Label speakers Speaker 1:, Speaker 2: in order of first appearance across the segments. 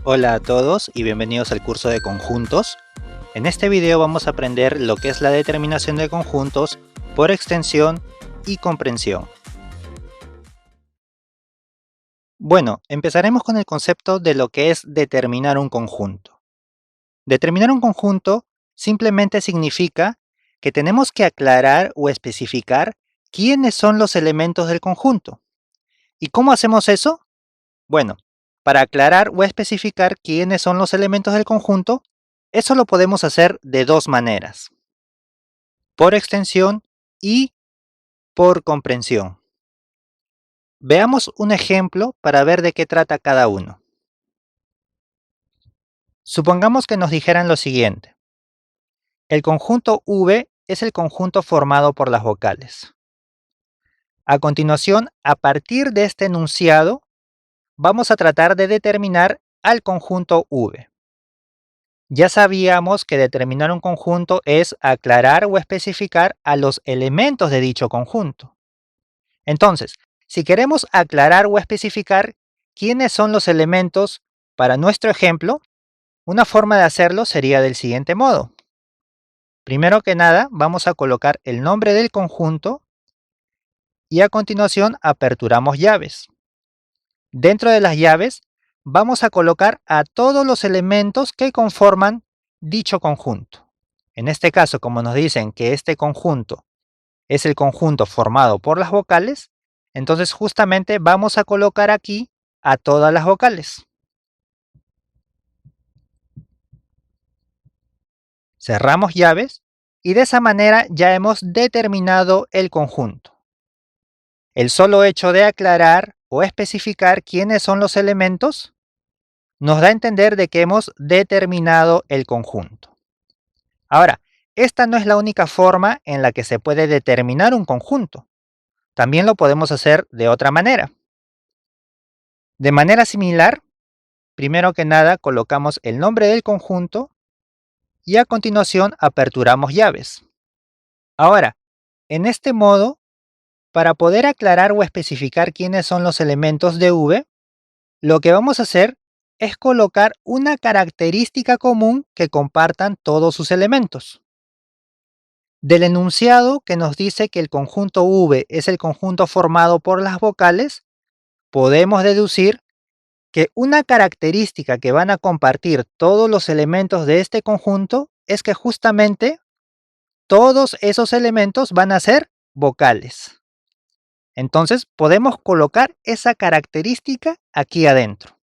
Speaker 1: Hola a todos y bienvenidos al curso de conjuntos. En este video vamos a aprender lo que es la determinación de conjuntos por extensión y comprensión. Bueno, empezaremos con el concepto de lo que es determinar un conjunto. Determinar un conjunto simplemente significa que tenemos que aclarar o especificar quiénes son los elementos del conjunto. ¿Y cómo hacemos eso? Bueno, para aclarar o especificar quiénes son los elementos del conjunto, eso lo podemos hacer de dos maneras: por extensión y por comprensión. Veamos un ejemplo para ver de qué trata cada uno. Supongamos que nos dijeran lo siguiente: el conjunto V es el conjunto formado por las vocales. A continuación, a partir de este enunciado, vamos a tratar de determinar al conjunto V. Ya sabíamos que determinar un conjunto es aclarar o especificar a los elementos de dicho conjunto. Entonces, si queremos aclarar o especificar quiénes son los elementos para nuestro ejemplo, una forma de hacerlo sería del siguiente modo. Primero que nada, vamos a colocar el nombre del conjunto y a continuación aperturamos llaves. Dentro de las llaves, vamos a colocar a todos los elementos que conforman dicho conjunto. En este caso, como nos dicen que este conjunto es el conjunto formado por las vocales, entonces justamente vamos a colocar aquí a todas las vocales. Cerramos llaves y de esa manera ya hemos determinado el conjunto. El solo hecho de aclarar o especificar quiénes son los elementos nos da a entender de que hemos determinado el conjunto. Ahora, esta no es la única forma en la que se puede determinar un conjunto. También lo podemos hacer de otra manera. De manera similar, primero que nada colocamos el nombre del conjunto y a continuación aperturamos llaves. Ahora, en este modo, para poder aclarar o especificar quiénes son los elementos de V, lo que vamos a hacer es colocar una característica común que compartan todos sus elementos. Del enunciado que nos dice que el conjunto V es el conjunto formado por las vocales, podemos deducir que una característica que van a compartir todos los elementos de este conjunto es que justamente todos esos elementos van a ser vocales. Entonces podemos colocar esa característica aquí adentro.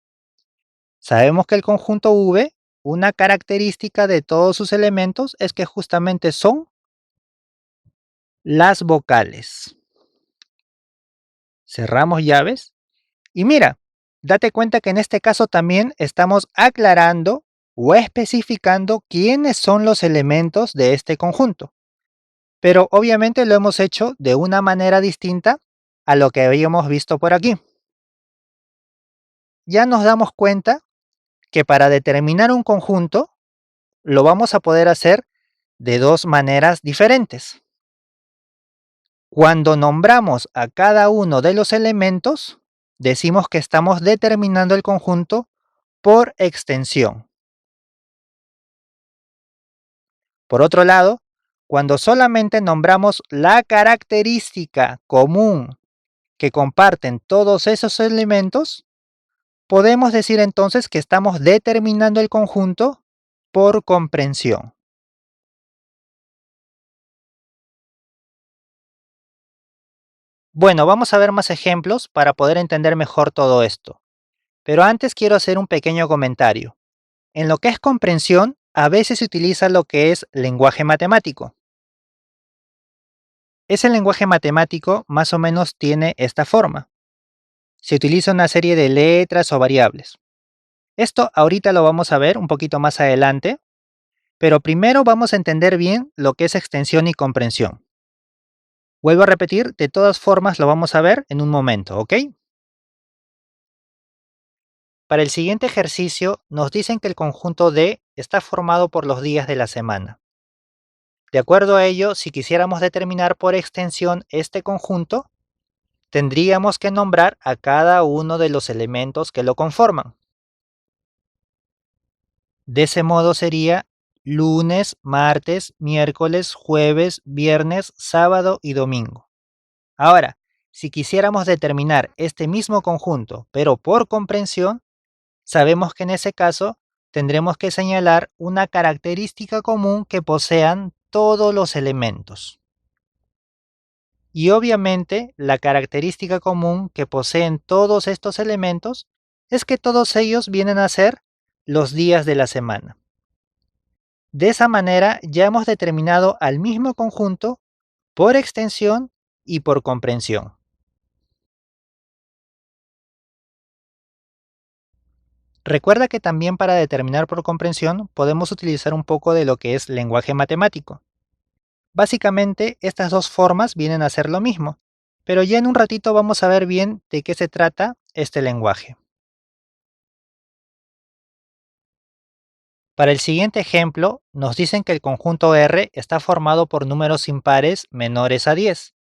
Speaker 1: Sabemos que el conjunto V, una característica de todos sus elementos es que justamente son las vocales. Cerramos llaves y mira, date cuenta que en este caso también estamos aclarando o especificando quiénes son los elementos de este conjunto. Pero obviamente lo hemos hecho de una manera distinta a lo que habíamos visto por aquí. Ya nos damos cuenta que para determinar un conjunto lo vamos a poder hacer de dos maneras diferentes. Cuando nombramos a cada uno de los elementos, decimos que estamos determinando el conjunto por extensión. Por otro lado, cuando solamente nombramos la característica común que comparten todos esos elementos, podemos decir entonces que estamos determinando el conjunto por comprensión. Bueno, vamos a ver más ejemplos para poder entender mejor todo esto. Pero antes quiero hacer un pequeño comentario. En lo que es comprensión, a veces se utiliza lo que es lenguaje matemático. Ese lenguaje matemático más o menos tiene esta forma. Se utiliza una serie de letras o variables. Esto ahorita lo vamos a ver un poquito más adelante, pero primero vamos a entender bien lo que es extensión y comprensión. Vuelvo a repetir, de todas formas lo vamos a ver en un momento, ¿ok? Para el siguiente ejercicio nos dicen que el conjunto D está formado por los días de la semana. De acuerdo a ello, si quisiéramos determinar por extensión este conjunto, tendríamos que nombrar a cada uno de los elementos que lo conforman. De ese modo sería lunes, martes, miércoles, jueves, viernes, sábado y domingo. Ahora, si quisiéramos determinar este mismo conjunto, pero por comprensión, sabemos que en ese caso tendremos que señalar una característica común que posean todos los elementos. Y obviamente la característica común que poseen todos estos elementos es que todos ellos vienen a ser los días de la semana. De esa manera ya hemos determinado al mismo conjunto por extensión y por comprensión. Recuerda que también para determinar por comprensión podemos utilizar un poco de lo que es lenguaje matemático. Básicamente estas dos formas vienen a ser lo mismo, pero ya en un ratito vamos a ver bien de qué se trata este lenguaje. Para el siguiente ejemplo, nos dicen que el conjunto R está formado por números impares menores a 10.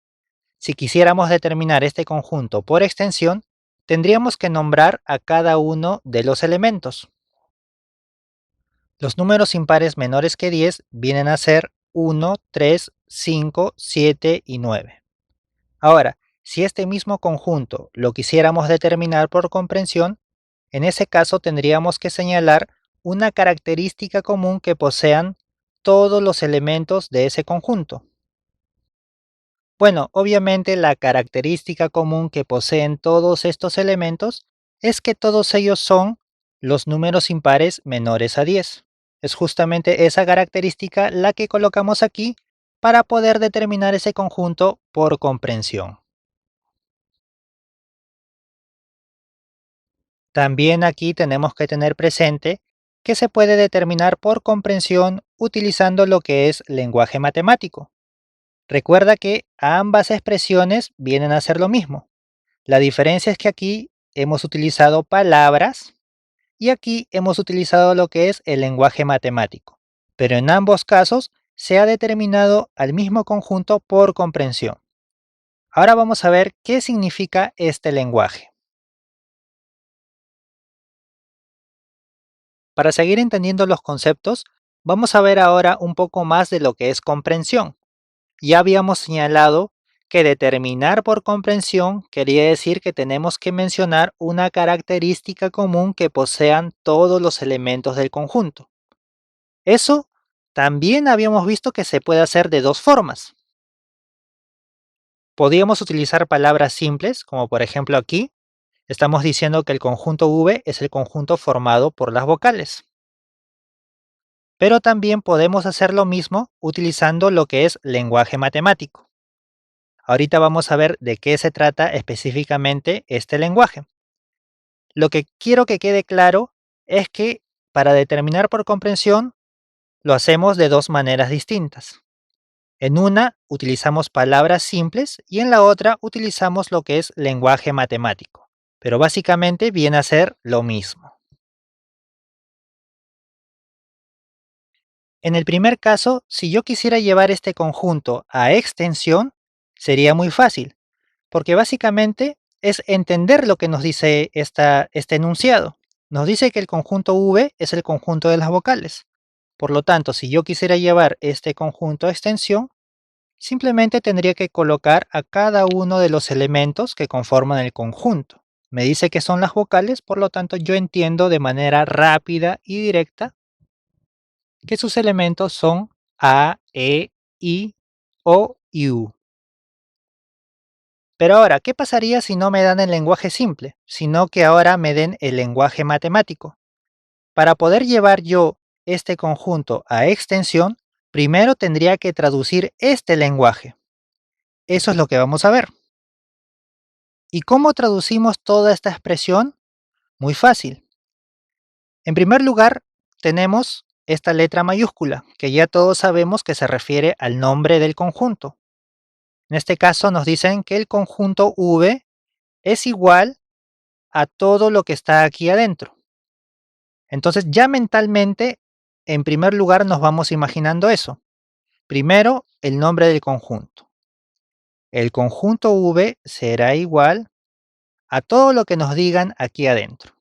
Speaker 1: Si quisiéramos determinar este conjunto por extensión, tendríamos que nombrar a cada uno de los elementos. Los números impares menores que 10 vienen a ser 1, 3, 5, 7 y 9. Ahora, si este mismo conjunto lo quisiéramos determinar por comprensión, en ese caso tendríamos que señalar una característica común que posean todos los elementos de ese conjunto. Bueno, obviamente la característica común que poseen todos estos elementos es que todos ellos son los números impares menores a 10. Es justamente esa característica la que colocamos aquí para poder determinar ese conjunto por comprensión. También aquí tenemos que tener presente que se puede determinar por comprensión utilizando lo que es lenguaje matemático. Recuerda que ambas expresiones vienen a ser lo mismo. La diferencia es que aquí hemos utilizado palabras y aquí hemos utilizado lo que es el lenguaje matemático. Pero en ambos casos se ha determinado al mismo conjunto por comprensión. Ahora vamos a ver qué significa este lenguaje. Para seguir entendiendo los conceptos, vamos a ver ahora un poco más de lo que es comprensión. Ya habíamos señalado que determinar por comprensión quería decir que tenemos que mencionar una característica común que posean todos los elementos del conjunto. Eso también habíamos visto que se puede hacer de dos formas. Podríamos utilizar palabras simples, como por ejemplo aquí, estamos diciendo que el conjunto V es el conjunto formado por las vocales. Pero también podemos hacer lo mismo utilizando lo que es lenguaje matemático. Ahorita vamos a ver de qué se trata específicamente este lenguaje. Lo que quiero que quede claro es que para determinar por comprensión lo hacemos de dos maneras distintas. En una utilizamos palabras simples y en la otra utilizamos lo que es lenguaje matemático. Pero básicamente viene a ser lo mismo. En el primer caso, si yo quisiera llevar este conjunto a extensión, sería muy fácil, porque básicamente es entender lo que nos dice este enunciado. Nos dice que el conjunto V es el conjunto de las vocales. Por lo tanto, si yo quisiera llevar este conjunto a extensión, simplemente tendría que colocar a cada uno de los elementos que conforman el conjunto. Me dice que son las vocales, por lo tanto yo entiendo de manera rápida y directa que sus elementos son A, E, I, O y U. Pero ahora, ¿qué pasaría si no me dan el lenguaje simple, sino que ahora me den el lenguaje matemático? Para poder llevar yo este conjunto a extensión, primero tendría que traducir este lenguaje. Eso es lo que vamos a ver. ¿Y cómo traducimos toda esta expresión? Muy fácil. En primer lugar, tenemos esta letra mayúscula, que ya todos sabemos que se refiere al nombre del conjunto. En este caso nos dicen que el conjunto V es igual a todo lo que está aquí adentro. Entonces ya mentalmente, en primer lugar nos vamos imaginando eso. Primero, el nombre del conjunto. El conjunto V será igual a todo lo que nos digan aquí adentro.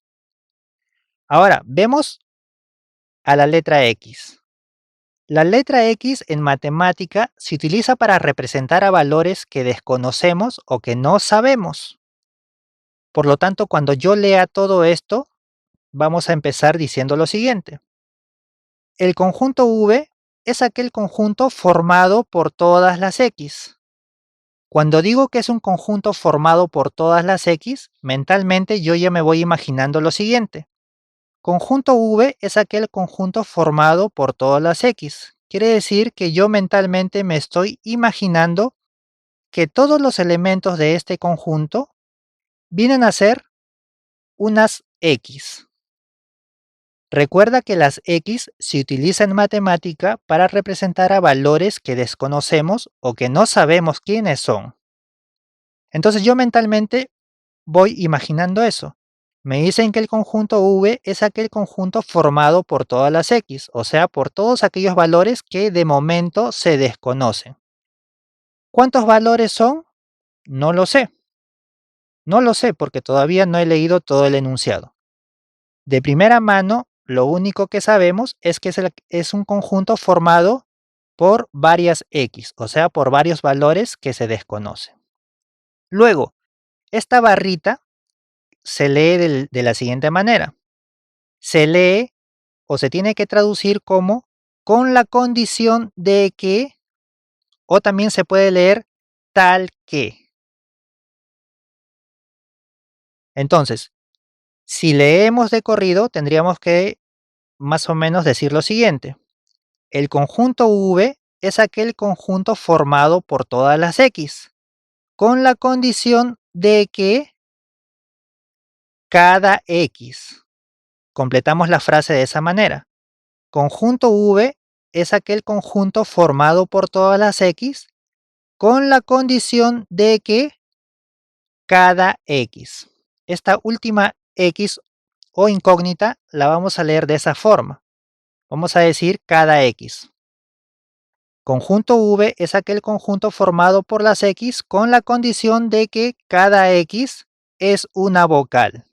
Speaker 1: Ahora, vemos a la letra X. La letra X en matemática se utiliza para representar a valores que desconocemos o que no sabemos. Por lo tanto, cuando yo lea todo esto, vamos a empezar diciendo lo siguiente. El conjunto V es aquel conjunto formado por todas las X. Cuando digo que es un conjunto formado por todas las X, mentalmente yo ya me voy imaginando lo siguiente. Conjunto V es aquel conjunto formado por todas las X. Quiere decir que yo mentalmente me estoy imaginando que todos los elementos de este conjunto vienen a ser unas X. Recuerda que las X se utilizan en matemática para representar a valores que desconocemos o que no sabemos quiénes son. Entonces yo mentalmente voy imaginando eso. Me dicen que el conjunto V es aquel conjunto formado por todas las X, o sea, por todos aquellos valores que de momento se desconocen. ¿Cuántos valores son? No lo sé. No lo sé porque todavía no he leído todo el enunciado. De primera mano, lo único que sabemos es que es un conjunto formado por varias X, o sea, por varios valores que se desconocen. Luego, esta barrita se lee de la siguiente manera. Se lee o se tiene que traducir como con la condición de que, o también se puede leer tal que. Entonces, si leemos de corrido, tendríamos que más o menos decir lo siguiente. El conjunto V es aquel conjunto formado por todas las X, con la condición de que cada X. Completamos la frase de esa manera. Conjunto V es aquel conjunto formado por todas las X, con la condición de que cada X. Esta última X o incógnita la vamos a leer de esa forma. Vamos a decir cada X. Conjunto V es aquel conjunto formado por las X con la condición de que cada X es una vocal.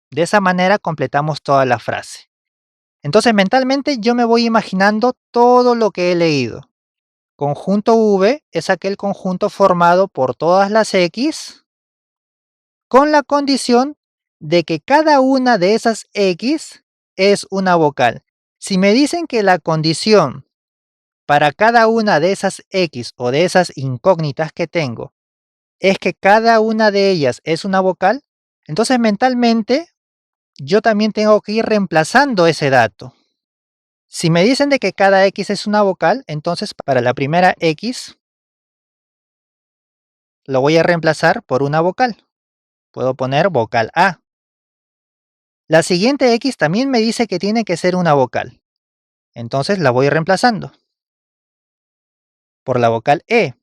Speaker 1: De esa manera completamos toda la frase. Entonces mentalmente yo me voy imaginando todo lo que he leído. Conjunto V es aquel conjunto formado por todas las X con la condición de que cada una de esas X es una vocal. Si me dicen que la condición para cada una de esas X o de esas incógnitas que tengo es que cada una de ellas es una vocal, entonces mentalmente yo también tengo que ir reemplazando ese dato. Si me dicen de que cada X es una vocal, entonces para la primera X lo voy a reemplazar por una vocal. Puedo poner vocal A. La siguiente X también me dice que tiene que ser una vocal. Entonces la voy reemplazando por la vocal E.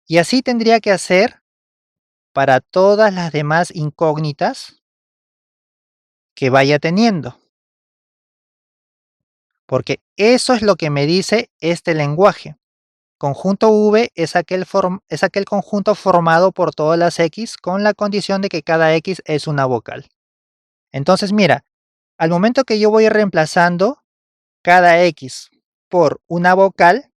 Speaker 1: Y así tendría que hacer para todas las demás incógnitas que vaya teniendo. Porque eso es lo que me dice este lenguaje. Conjunto V es aquel conjunto formado por todas las X con la condición de que cada X es una vocal. Entonces mira, al momento que yo voy reemplazando cada X por una vocal,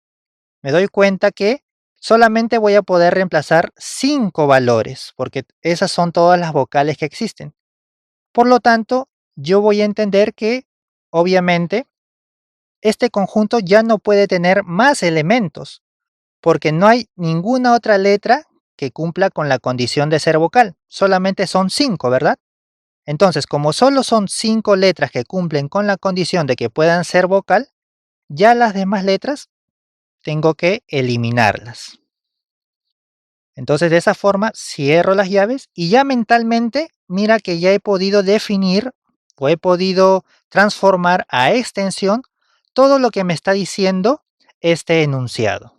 Speaker 1: me doy cuenta que solamente voy a poder reemplazar 5 valores, porque esas son todas las vocales que existen. Por lo tanto, yo voy a entender que, obviamente, este conjunto ya no puede tener más elementos, porque no hay ninguna otra letra que cumpla con la condición de ser vocal. Solamente son 5, ¿verdad? Entonces, como solo son 5 letras que cumplen con la condición de que puedan ser vocal, ya las demás letras tengo que eliminarlas. Entonces, de esa forma cierro las llaves y ya mentalmente, mira que ya he podido definir o he podido transformar a extensión todo lo que me está diciendo este enunciado.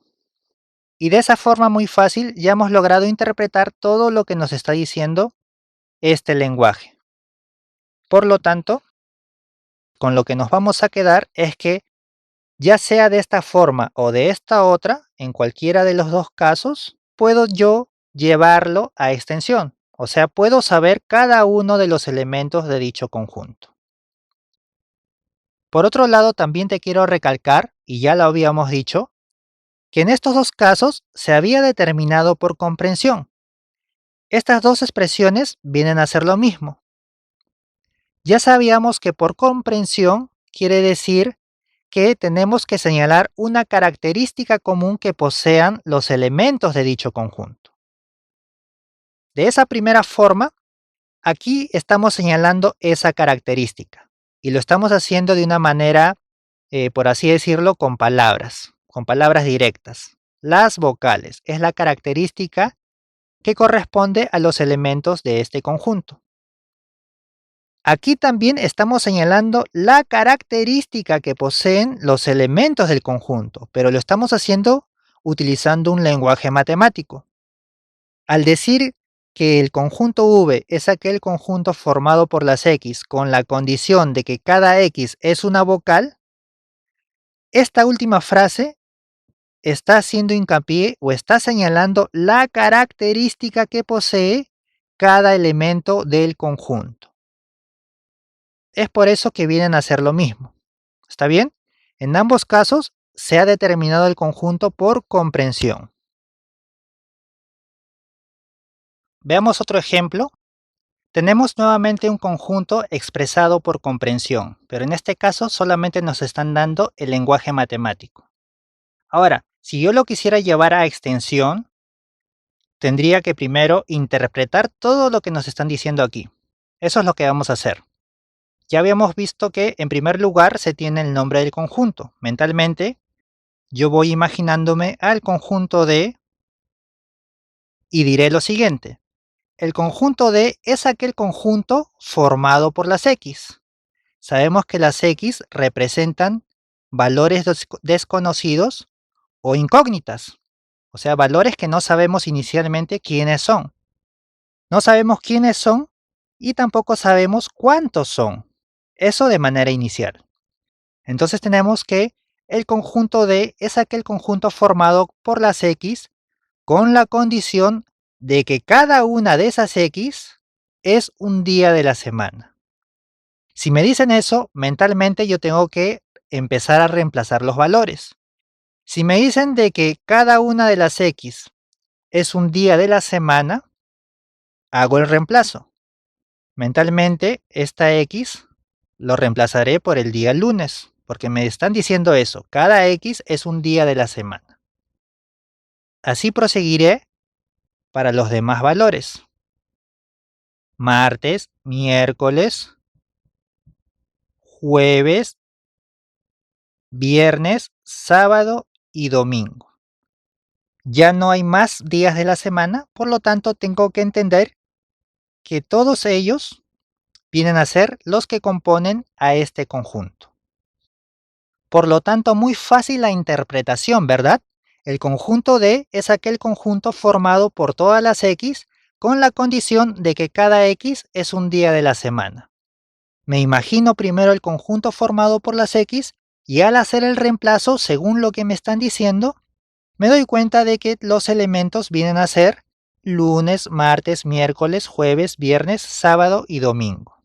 Speaker 1: Y de esa forma muy fácil ya hemos logrado interpretar todo lo que nos está diciendo este lenguaje. Por lo tanto, con lo que nos vamos a quedar es que ya sea de esta forma o de esta otra, en cualquiera de los dos casos, puedo yo llevarlo a extensión. O sea, puedo saber cada uno de los elementos de dicho conjunto. Por otro lado, también te quiero recalcar, y ya lo habíamos dicho, que en estos dos casos se había determinado por comprensión. Estas dos expresiones vienen a ser lo mismo. Ya sabíamos que por comprensión quiere decir que tenemos que señalar una característica común que posean los elementos de dicho conjunto. De esa primera forma, aquí estamos señalando esa característica y lo estamos haciendo de una manera, por así decirlo, con palabras directas. Las vocales es la característica que corresponde a los elementos de este conjunto. Aquí también estamos señalando la característica que poseen los elementos del conjunto, pero lo estamos haciendo utilizando un lenguaje matemático. Al decir que el conjunto V es aquel conjunto formado por las X con la condición de que cada X es una vocal, esta última frase está haciendo hincapié o está señalando la característica que posee cada elemento del conjunto. Es por eso que vienen a ser lo mismo. ¿Está bien? En ambos casos se ha determinado el conjunto por comprensión. Veamos otro ejemplo. Tenemos nuevamente un conjunto expresado por comprensión, pero en este caso solamente nos están dando el lenguaje matemático. Ahora, si yo lo quisiera llevar a extensión, tendría que primero interpretar todo lo que nos están diciendo aquí. Eso es lo que vamos a hacer. Ya habíamos visto que en primer lugar se tiene el nombre del conjunto. Mentalmente, yo voy imaginándome al conjunto D y diré lo siguiente. El conjunto D es aquel conjunto formado por las X. Sabemos que las X representan valores desconocidos o incógnitas, o sea, valores que no sabemos inicialmente quiénes son. No sabemos quiénes son y tampoco sabemos cuántos son. Eso de manera inicial. Entonces tenemos que el conjunto D es aquel conjunto formado por las X con la condición de que cada una de esas X es un día de la semana. Si me dicen eso, mentalmente yo tengo que empezar a reemplazar los valores. Si me dicen de que cada una de las X es un día de la semana, hago el reemplazo. Mentalmente, esta X lo reemplazaré por el día lunes, porque me están diciendo eso, cada X es un día de la semana. Así proseguiré para los demás valores. Martes, miércoles, jueves, viernes, sábado y domingo. Ya no hay más días de la semana, por lo tanto tengo que entender que todos ellos vienen a ser los que componen a este conjunto. Por lo tanto, muy fácil la interpretación, ¿verdad? El conjunto D es aquel conjunto formado por todas las X con la condición de que cada X es un día de la semana. Me imagino primero el conjunto formado por las X y al hacer el reemplazo según lo que me están diciendo, me doy cuenta de que los elementos vienen a ser lunes, martes, miércoles, jueves, viernes, sábado y domingo.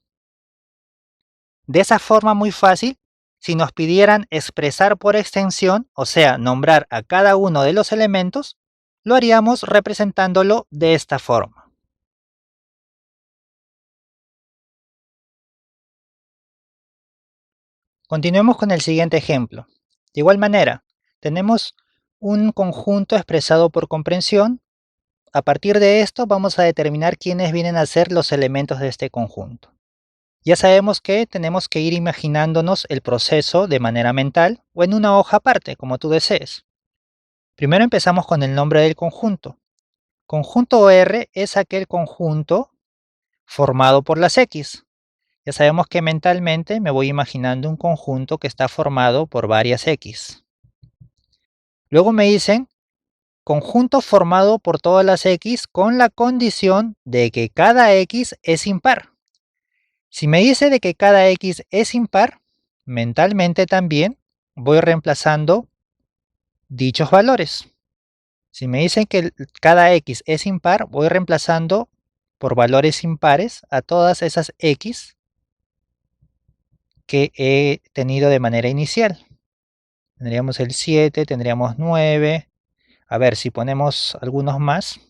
Speaker 1: De esa forma muy fácil, si nos pidieran expresar por extensión, o sea, nombrar a cada uno de los elementos, lo haríamos representándolo de esta forma. Continuemos con el siguiente ejemplo. De igual manera, tenemos un conjunto expresado por comprensión. A partir de esto vamos a determinar quiénes vienen a ser los elementos de este conjunto. Ya sabemos que tenemos que ir imaginándonos el proceso de manera mental o en una hoja aparte, como tú desees. Primero empezamos con el nombre del conjunto. Conjunto R es aquel conjunto formado por las X. Ya sabemos que mentalmente me voy imaginando un conjunto que está formado por varias X. Luego me dicen conjunto formado por todas las X con la condición de que cada X es impar. Si me dice de que cada X es impar, mentalmente también voy reemplazando dichos valores. Si me dicen que cada X es impar, voy reemplazando por valores impares a todas esas X que he tenido de manera inicial. Tendríamos el 7, tendríamos 9. A ver, si ponemos algunos más,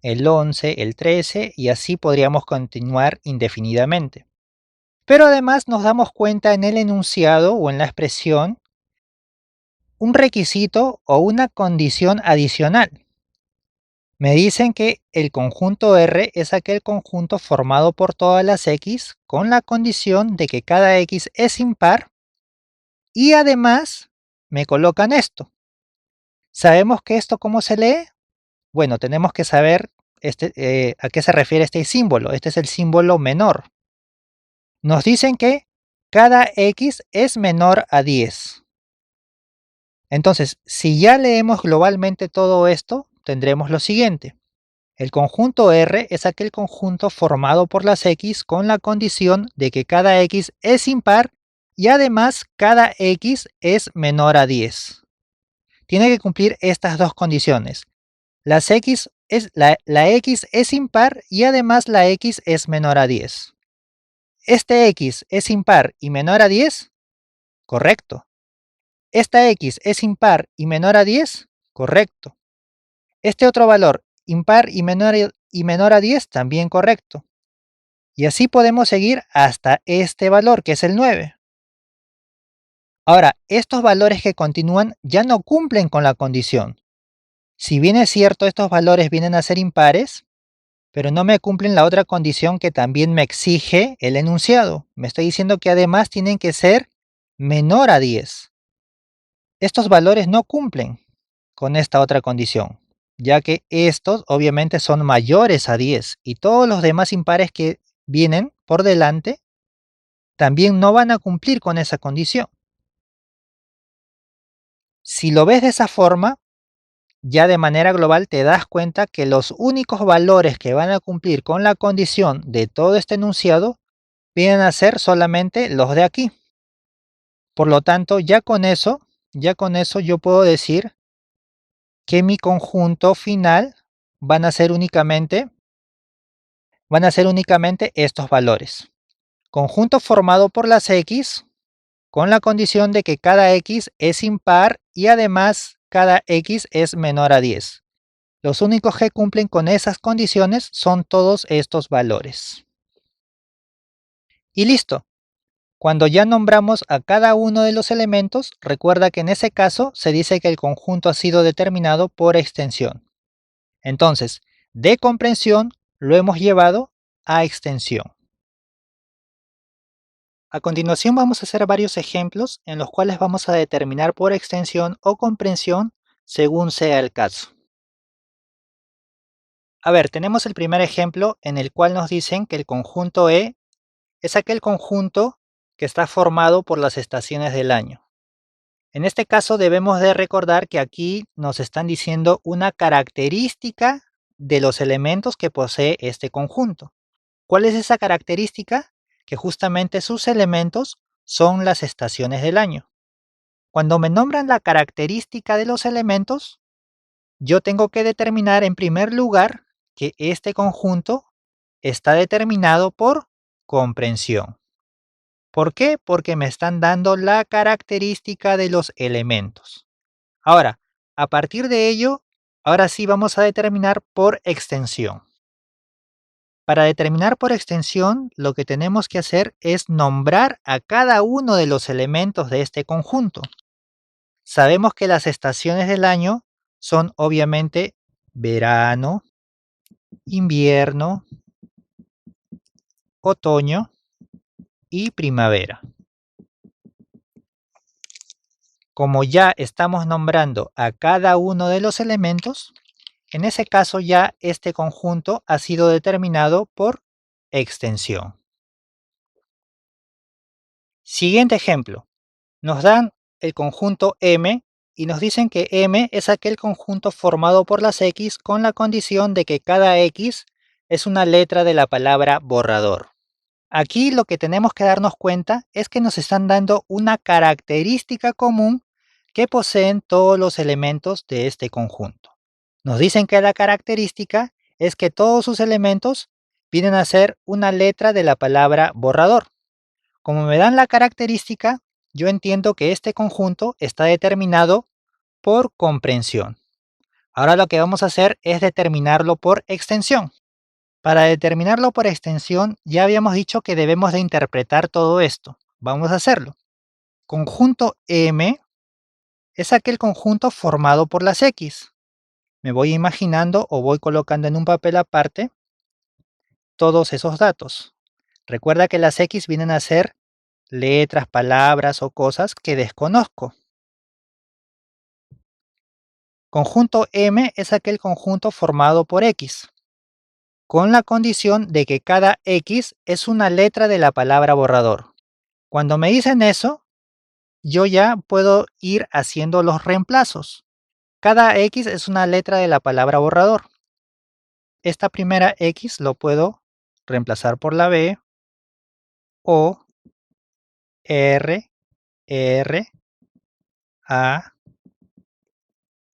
Speaker 1: el 11, el 13, y así podríamos continuar indefinidamente. Pero además nos damos cuenta en el enunciado o en la expresión un requisito o una condición adicional. Me dicen que el conjunto R es aquel conjunto formado por todas las X con la condición de que cada X es impar y además me colocan esto. ¿Sabemos que esto cómo se lee? Bueno, tenemos que saber a qué se refiere este símbolo. Este es el símbolo menor. Nos dicen que cada X es menor a 10. Entonces, si ya leemos globalmente todo esto, tendremos lo siguiente. El conjunto R es aquel conjunto formado por las X con la condición de que cada X es impar y además cada X es menor a 10. Tiene que cumplir estas dos condiciones. La X es impar y además la X es menor a 10. ¿Este X es impar y menor a 10? Correcto. ¿Esta X es impar y menor a 10? Correcto. Este otro valor, impar y menor a 10, también correcto. Y así podemos seguir hasta este valor, que es el 9. Ahora, estos valores que continúan ya no cumplen con la condición. Si bien es cierto, estos valores vienen a ser impares, pero no me cumplen la otra condición que también me exige el enunciado. Me está diciendo que además tienen que ser menor a 10. Estos valores no cumplen con esta otra condición, ya que estos obviamente son mayores a 10 y todos los demás impares que vienen por delante también no van a cumplir con esa condición. Si lo ves de esa forma, ya de manera global te das cuenta que los únicos valores que van a cumplir con la condición de todo este enunciado vienen a ser solamente los de aquí. Por lo tanto, ya con eso yo puedo decir que mi conjunto final van a ser únicamente estos valores. Conjunto formado por las X con la condición de que cada X es impar y además cada X es menor a 10. Los únicos que cumplen con esas condiciones son todos estos valores. Y listo. Cuando ya nombramos a cada uno de los elementos, recuerda que en ese caso se dice que el conjunto ha sido determinado por extensión. Entonces, de comprensión lo hemos llevado a extensión. A continuación vamos a hacer varios ejemplos en los cuales vamos a determinar por extensión o comprensión según sea el caso. A ver, tenemos el primer ejemplo en el cual nos dicen que el conjunto E es aquel conjunto que está formado por las estaciones del año. En este caso debemos de recordar que aquí nos están diciendo una característica de los elementos que posee este conjunto. ¿Cuál es esa característica? Que justamente sus elementos son las estaciones del año. Cuando me nombran la característica de los elementos, yo tengo que determinar en primer lugar que este conjunto está determinado por comprensión. ¿Por qué? Porque me están dando la característica de los elementos. Ahora, a partir de ello, ahora sí vamos a determinar por extensión. Para determinar por extensión, lo que tenemos que hacer es nombrar a cada uno de los elementos de este conjunto. Sabemos que las estaciones del año son obviamente verano, invierno, otoño y primavera. Como ya estamos nombrando a cada uno de los elementos, en ese caso ya este conjunto ha sido determinado por extensión. Siguiente ejemplo. Nos dan el conjunto M y nos dicen que M es aquel conjunto formado por las X con la condición de que cada X es una letra de la palabra borrador. Aquí lo que tenemos que darnos cuenta es que nos están dando una característica común que poseen todos los elementos de este conjunto. Nos dicen que la característica es que todos sus elementos vienen a ser una letra de la palabra borrador. Como me dan la característica, yo entiendo que este conjunto está determinado por comprensión. Ahora lo que vamos a hacer es determinarlo por extensión. Para determinarlo por extensión, ya habíamos dicho que debemos de interpretar todo esto. Vamos a hacerlo. Conjunto M es aquel conjunto formado por las X. Me voy imaginando o voy colocando en un papel aparte todos esos datos. Recuerda que las X vienen a ser letras, palabras o cosas que desconozco. Conjunto M es aquel conjunto formado por X, con la condición de que cada X es una letra de la palabra borrador. Cuando me dicen eso, yo ya puedo ir haciendo los reemplazos. Cada X es una letra de la palabra borrador. Esta primera X lo puedo reemplazar por la B, O, R, R, A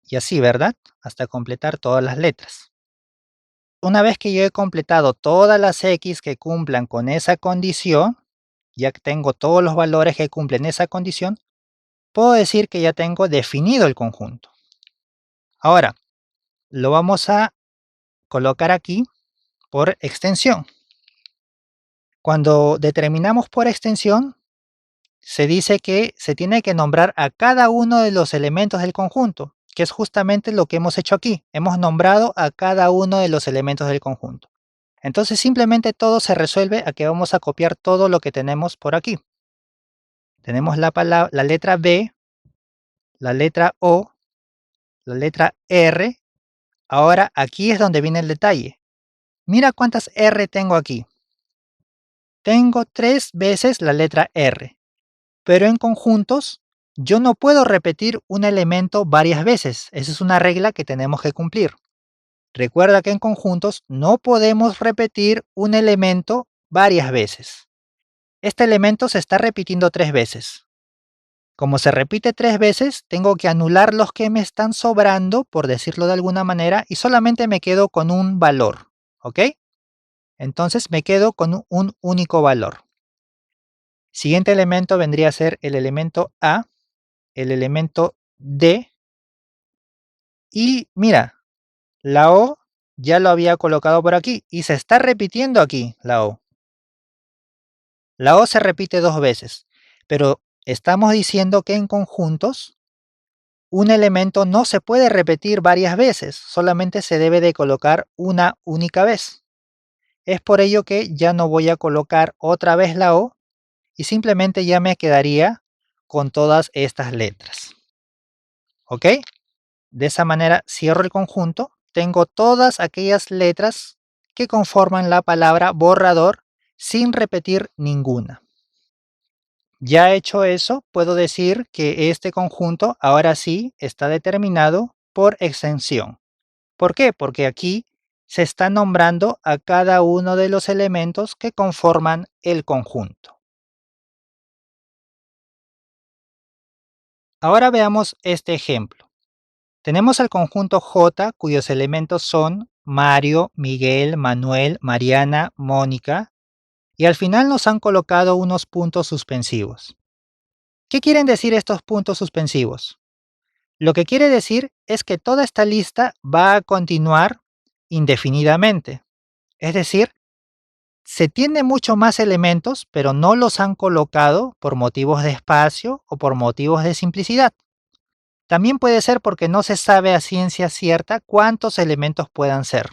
Speaker 1: y así, ¿verdad? Hasta completar todas las letras. Una vez que yo he completado todas las X que cumplan con esa condición, ya que tengo todos los valores que cumplen esa condición, puedo decir que ya tengo definido el conjunto. Ahora, lo vamos a colocar aquí por extensión. Cuando determinamos por extensión, se dice que se tiene que nombrar a cada uno de los elementos del conjunto, que es justamente lo que hemos hecho aquí. Hemos nombrado a cada uno de los elementos del conjunto. Entonces simplemente todo se resuelve a que vamos a copiar todo lo que tenemos por aquí. Tenemos la letra B, la letra O, la letra R. Ahora aquí es donde viene el detalle. Mira cuántas R tengo aquí. Tengo 3 veces la letra R, pero en conjuntos yo no puedo repetir un elemento varias veces. Esa es una regla que tenemos que cumplir. Recuerda que en conjuntos no podemos repetir un elemento varias veces. Este elemento se está repitiendo 3 veces. Como se repite 3 veces, tengo que anular los que me están sobrando, por decirlo de alguna manera, y solamente me quedo con un valor, ¿ok? Entonces me quedo con un único valor. Siguiente elemento vendría a ser el elemento A, el elemento D, y mira, la O ya lo había colocado por aquí, y se está repitiendo aquí la O. La O se repite 2 veces, pero estamos diciendo que en conjuntos un elemento no se puede repetir varias veces, solamente se debe de colocar una única vez. Es por ello que ya no voy a colocar otra vez la O y simplemente ya me quedaría con todas estas letras. ¿Ok? De esa manera cierro el conjunto, tengo todas aquellas letras que conforman la palabra borrador sin repetir ninguna. Ya hecho eso, puedo decir que este conjunto ahora sí está determinado por extensión. ¿Por qué? Porque aquí se está nombrando a cada uno de los elementos que conforman el conjunto. Ahora veamos este ejemplo. Tenemos el conjunto J, cuyos elementos son Mario, Miguel, Manuel, Mariana, Mónica, y al final nos han colocado unos puntos suspensivos. ¿Qué quieren decir estos puntos suspensivos? Lo que quiere decir es que toda esta lista va a continuar indefinidamente. Es decir, se tiene mucho más elementos, pero no los han colocado por motivos de espacio o por motivos de simplicidad. También puede ser porque no se sabe a ciencia cierta cuántos elementos puedan ser.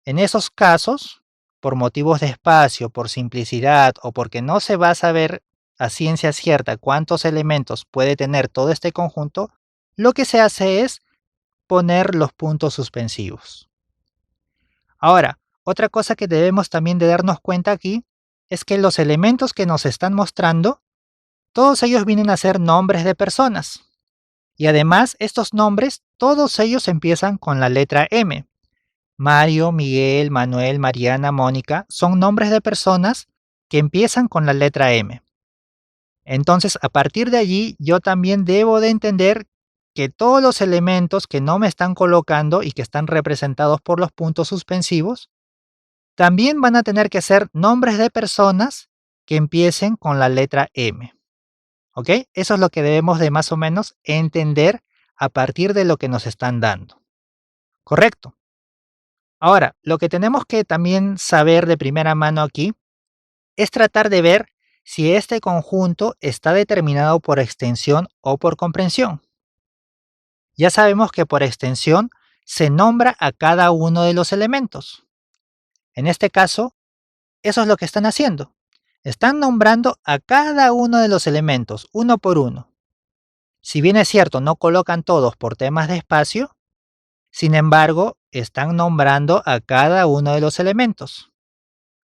Speaker 1: En esos casos, por motivos de espacio, por simplicidad o porque no se va a saber a ciencia cierta cuántos elementos puede tener todo este conjunto, lo que se hace es poner los puntos suspensivos. Ahora, otra cosa que debemos también de darnos cuenta aquí es que los elementos que nos están mostrando, todos ellos vienen a ser nombres de personas. Y además, estos nombres, todos ellos empiezan con la letra M. Mario, Miguel, Manuel, Mariana, Mónica, son nombres de personas que empiezan con la letra M. Entonces, a partir de allí, yo también debo de entender que todos los elementos que no me están colocando y que están representados por los puntos suspensivos, también van a tener que ser nombres de personas que empiecen con la letra M. ¿Ok? Eso es lo que debemos de más o menos entender a partir de lo que nos están dando. ¿Correcto? Ahora, lo que tenemos que también saber de primera mano aquí es tratar de ver si este conjunto está determinado por extensión o por comprensión. Ya sabemos que por extensión se nombra a cada uno de los elementos. En este caso, eso es lo que están haciendo. Están nombrando a cada uno de los elementos, uno por uno. Si bien es cierto, no colocan todos por temas de espacio, sin embargo, están nombrando a cada uno de los elementos.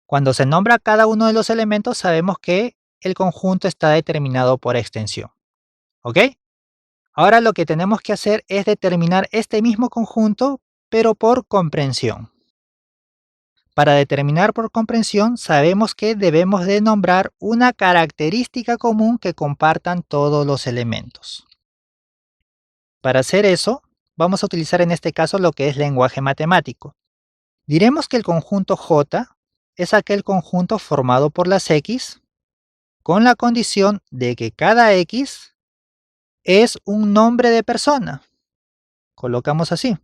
Speaker 1: Cuando se nombra a cada uno de los elementos, sabemos que el conjunto está determinado por extensión. ¿Ok? Ahora lo que tenemos que hacer es determinar este mismo conjunto, pero por comprensión. Para determinar por comprensión, sabemos que debemos de nombrar una característica común que compartan todos los elementos. Para hacer eso, vamos a utilizar en este caso lo que es lenguaje matemático. Diremos que el conjunto J es aquel conjunto formado por las X con la condición de que cada X es un nombre de persona. Colocamos así.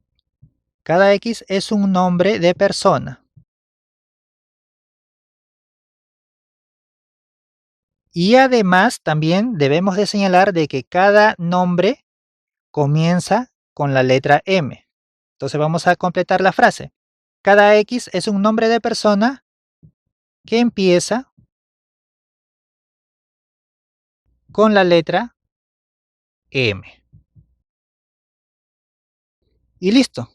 Speaker 1: Cada X es un nombre de persona. Y además también debemos de señalar de que cada nombre comienza con la letra M. Entonces vamos a completar la frase. Cada X es un nombre de persona que empieza con la letra M. Y listo.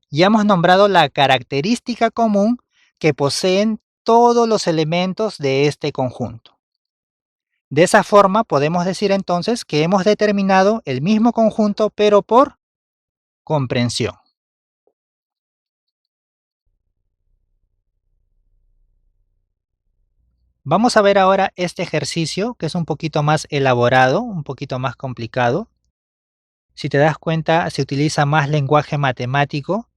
Speaker 1: Ya hemos nombrado la característica común que poseen todos los elementos de este conjunto. De esa forma podemos decir entonces que hemos determinado el mismo conjunto pero por comprensión. Vamos a ver ahora este ejercicio que es un poquito más elaborado, un poquito más complicado. Si te das cuenta, se utiliza más lenguaje matemático,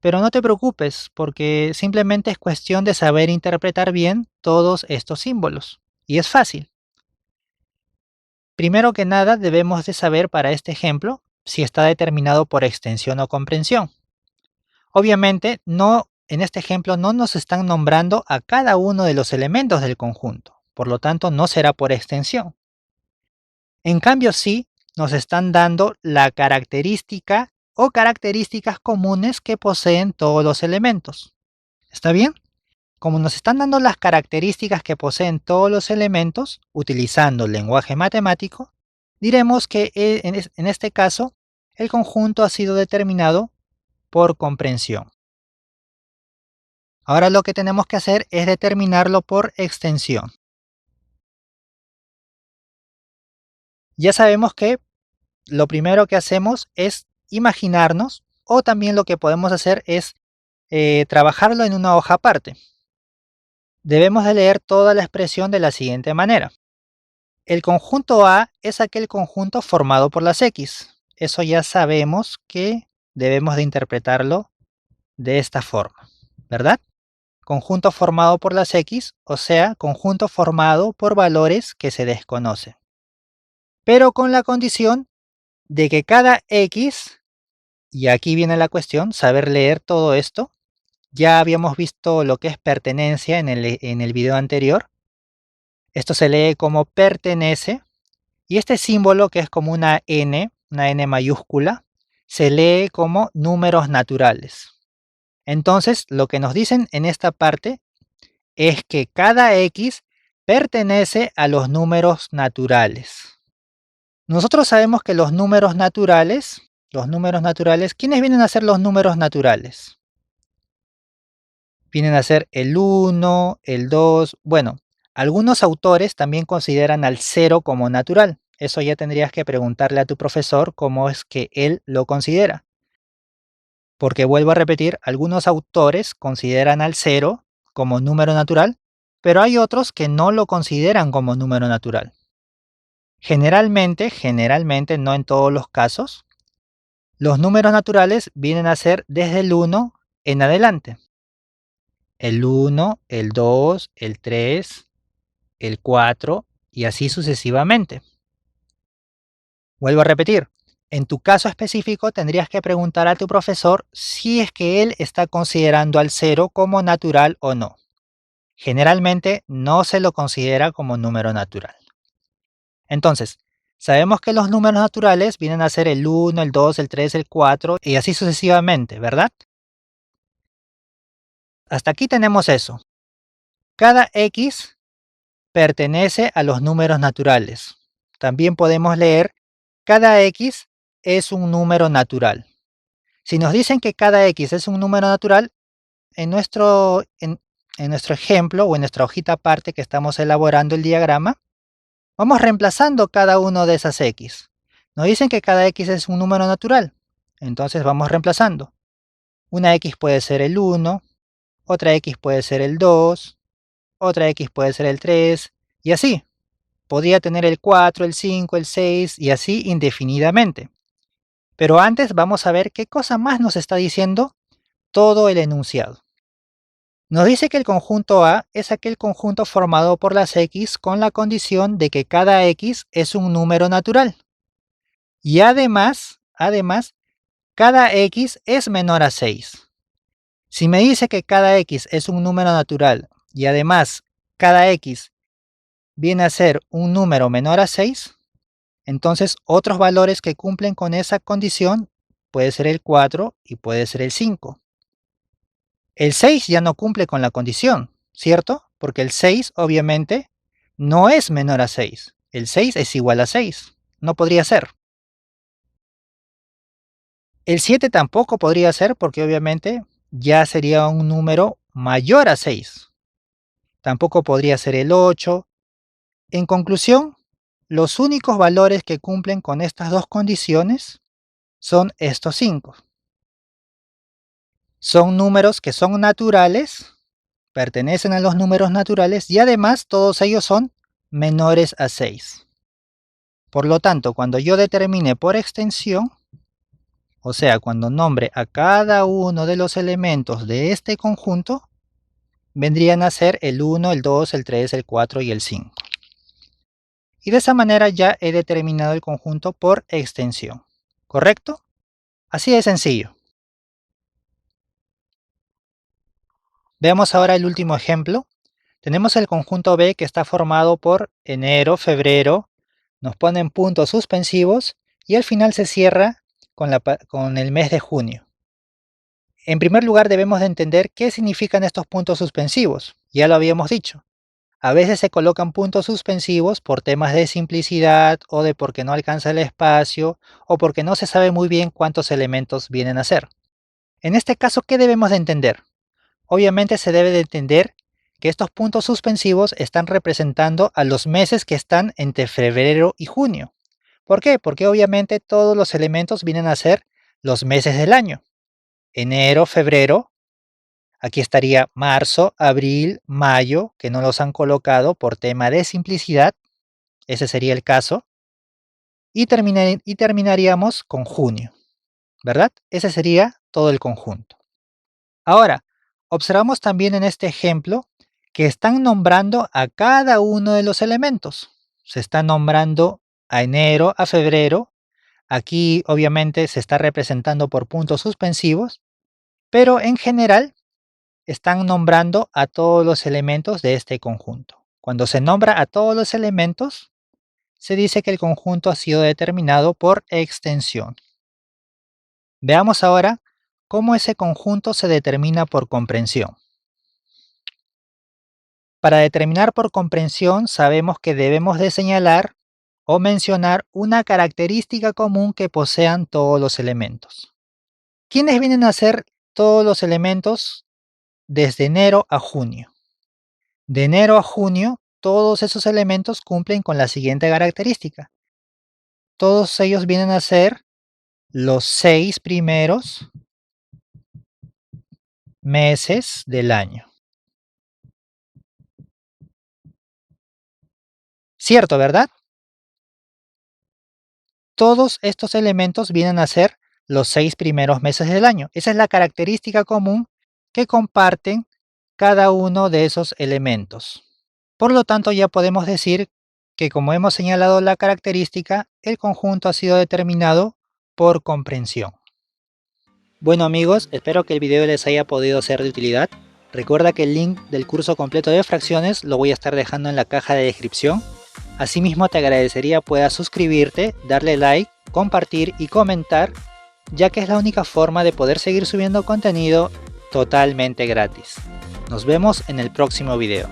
Speaker 1: pero no te preocupes porque simplemente es cuestión de saber interpretar bien todos estos símbolos. Y es fácil. Primero que nada debemos de saber para este ejemplo si está determinado por extensión o comprensión. Obviamente, en este ejemplo no nos están nombrando a cada uno de los elementos del conjunto, por lo tanto no será por extensión. En cambio sí, nos están dando la característica o características comunes que poseen todos los elementos. ¿Está bien? Como nos están dando las características que poseen todos los elementos, utilizando el lenguaje matemático, diremos que en este caso el conjunto ha sido determinado por comprensión. Ahora lo que tenemos que hacer es determinarlo por extensión. Ya sabemos que lo primero que hacemos es imaginarnos, o también lo que podemos hacer es trabajarlo en una hoja aparte. Debemos de leer toda la expresión de la siguiente manera. El conjunto A es aquel conjunto formado por las X. Eso ya sabemos que debemos de interpretarlo de esta forma, ¿verdad? Conjunto formado por las X, o sea, conjunto formado por valores que se desconocen. Pero con la condición de que cada X, y aquí viene la cuestión, saber leer todo esto. Ya habíamos visto lo que es pertenencia en el video anterior. Esto se lee como pertenece. Y este símbolo, que es como una N mayúscula, se lee como números naturales. Entonces, lo que nos dicen en esta parte es que cada X pertenece a los números naturales. Nosotros sabemos que los números naturales, ¿quiénes vienen a ser los números naturales? Vienen a ser el 1, el 2, bueno, algunos autores también consideran al 0 como natural. Eso ya tendrías que preguntarle a tu profesor cómo es que él lo considera. Porque vuelvo a repetir, algunos autores consideran al 0 como número natural, pero hay otros que no lo consideran como número natural. Generalmente, no en todos los casos, los números naturales vienen a ser desde el 1 en adelante. El 1, el 2, el 3, el 4 y así sucesivamente. Vuelvo a repetir, en tu caso específico tendrías que preguntar a tu profesor si es que él está considerando al 0 como natural o no. Generalmente no se lo considera como número natural. Entonces, sabemos que los números naturales vienen a ser el 1, el 2, el 3, el 4 y así sucesivamente, ¿verdad? Hasta aquí tenemos eso. Cada x pertenece a los números naturales. También podemos leer cada x es un número natural. Si nos dicen que cada x es un número natural, en nuestro ejemplo o en nuestra hojita aparte que estamos elaborando el diagrama, vamos reemplazando cada uno de esas x. Nos dicen que cada x es un número natural, entonces vamos reemplazando. Una x puede ser el 1, otra x puede ser el 2, otra x puede ser el 3, y así. Podría tener el 4, el 5, el 6 y así indefinidamente. Pero antes vamos a ver qué cosa más nos está diciendo todo el enunciado. Nos dice que el conjunto A es aquel conjunto formado por las x con la condición de que cada x es un número natural. Y además, cada x es menor a 6. Si me dice que cada x es un número natural y además cada x viene a ser un número menor a 6, entonces otros valores que cumplen con esa condición puede ser el 4 y puede ser el 5. El 6 ya no cumple con la condición, ¿cierto? Porque el 6 obviamente no es menor a 6. El 6 es igual a 6. No podría ser. El 7 tampoco podría ser porque obviamente ya sería un número mayor a 6. Tampoco podría ser el 8. En conclusión, los únicos valores que cumplen con estas dos condiciones son estos 5. Son números que son naturales, pertenecen a los números naturales y además todos ellos son menores a 6. Por lo tanto, cuando yo determine por extensión, o sea, cuando nombre a cada uno de los elementos de este conjunto, vendrían a ser el 1, el 2, el 3, el 4 y el 5. Y de esa manera ya he determinado el conjunto por extensión. ¿Correcto? Así de sencillo. Veamos ahora el último ejemplo. Tenemos el conjunto B que está formado por enero, febrero, nos ponen puntos suspensivos y al final se cierra con el mes de junio. En primer lugar debemos de entender qué significan estos puntos suspensivos. Ya lo habíamos dicho. A veces se colocan puntos suspensivos por temas de simplicidad o de porque no alcanza el espacio o porque no se sabe muy bien cuántos elementos vienen a ser. En este caso, ¿qué debemos de entender? Obviamente se debe de entender que estos puntos suspensivos están representando a los meses que están entre febrero y junio. ¿Por qué? Porque obviamente todos los elementos vienen a ser los meses del año. Enero, febrero, aquí estaría marzo, abril, mayo, que no los han colocado por tema de simplicidad, ese sería el caso, y terminaríamos con junio, ¿verdad? Ese sería todo el conjunto. Ahora, observamos también en este ejemplo que están nombrando a cada uno de los elementos. Se está nombrando a enero, a febrero. Aquí obviamente se está representando por puntos suspensivos, pero en general están nombrando a todos los elementos de este conjunto. Cuando se nombra a todos los elementos, se dice que el conjunto ha sido determinado por extensión. Veamos ahora cómo ese conjunto se determina por comprensión. Para determinar por comprensión sabemos que debemos de señalar o mencionar una característica común que posean todos los elementos. ¿Quiénes vienen a ser todos los elementos desde enero a junio? De enero a junio, todos esos elementos cumplen con la siguiente característica. Todos ellos vienen a ser los 6 primeros meses del año. ¿Cierto, verdad? Todos estos elementos vienen a ser los 6 primeros meses del año. Esa es la característica común que comparten cada uno de esos elementos. Por lo tanto, ya podemos decir que, como hemos señalado la característica, el conjunto ha sido determinado por comprensión. Bueno amigos, espero que el video les haya podido ser de utilidad. Recuerda que el link del curso completo de fracciones lo voy a estar dejando en la caja de descripción. Asimismo te agradecería puedas suscribirte, darle like, compartir y comentar, ya que es la única forma de poder seguir subiendo contenido totalmente gratis. Nos vemos en el próximo video.